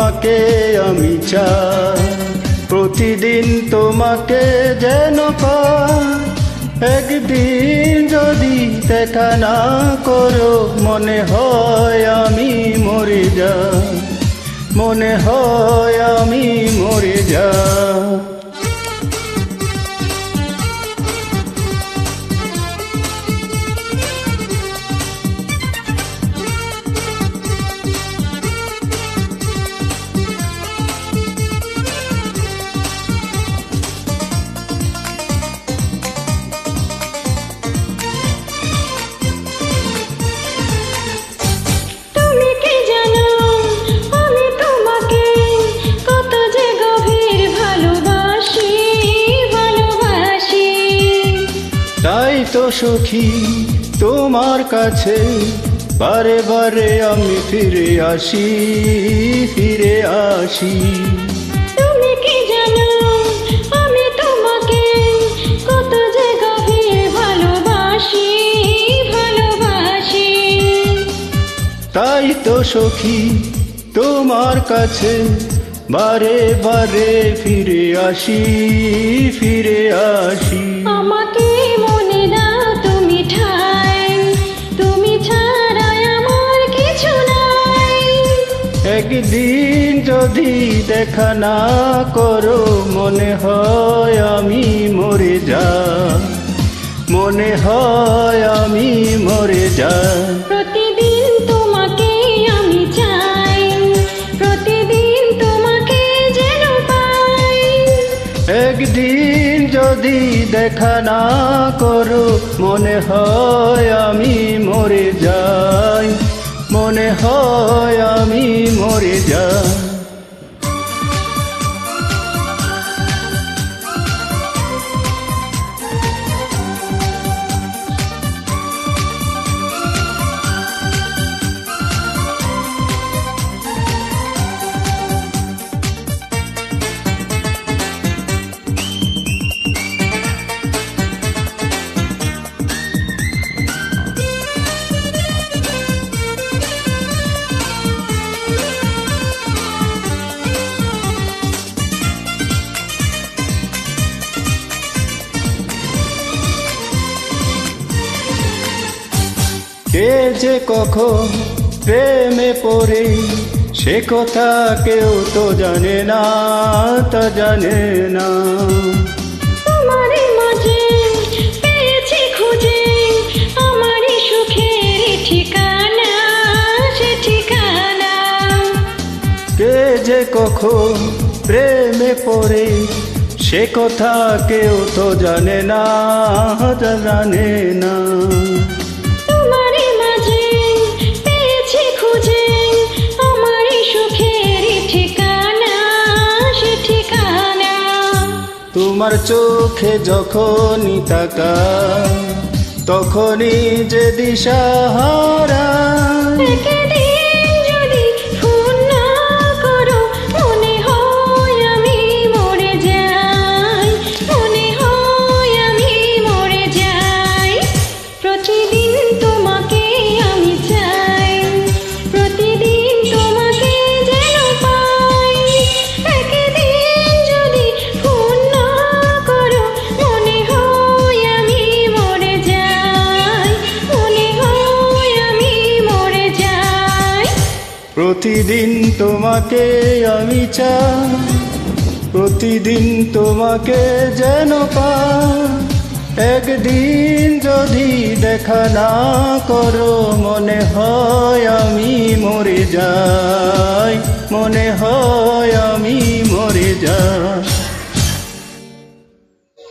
তোমাকে আমি চাই, প্রতিদিন তোমাকে যেন পাই। একদিন যদি দেখা না করো, মনে হয় আমি মরে যাই, মনে হয় আমি মরে যাই। তাই তো সখী তোমার কাছে বারে বারে আমি ফিরে আসি, ফিরে আসি। তুমি কি জানো আমি তোমাকে কত যে গভীর ভালোবাসি, ভালোবাসি। তাই তো সখী তোমার কাছে বারে বারে ফিরে আসি, ফিরে আসি। আমাকে মনে দাও তুমি ঠাই, তুমি ছাড়া আমার কিছু নাই। একদিন যদি দেখা না করো, মনে হয় আমি মরে যাই, মনে হয় আমি মরে যাই। প্রতিদিন তোমাকে আমি চাই, প্রতিদিন তোমাকে যেন পাই। একদিন যদি দেখা না করো, মনে হয় আমি মরে যাই, মনে হয় আমি মরে যাই। কে যে কখন প্রেমে পড়ে, সে কথা কেউ তো জানে না, তা জানে না। তোমারই মাঝে পেয়েছি খুঁজে আমারই সুখের ঠিকানা, সে ঠিকানা। কে যে কখন প্রেমে পড়ে, সে কথা কেউ তো জানে না, তা জানে না। তোমারই মাঝে পেয়েছি খুঁজে আমারই সুখের ঠিকানা, সে ঠিকানা। তোমার চোখে যখনই তাকাই, তখনই যে দিশাহারা। একদিন যদি ফোন না করো, মনে হয় আমি মরে যাই, মনে হয় আমি মরে যাই। প্রতিদিন তোমাকে আমি চাই, প্রতিদিন তোমাকে যেন পাই। একদিন যদি ফোন না করো, মনে হয় আমি মরে যাই, মনে হয় আমি মরে যাই। প্রতিদিন তোমাকে আমি চাই, প্রতিদিন তোমাকে যেন পাই। একদিন যদি দেখা না করো, মনে হয় আমি মরে যাই, মনে হয় আমি মরে যাই।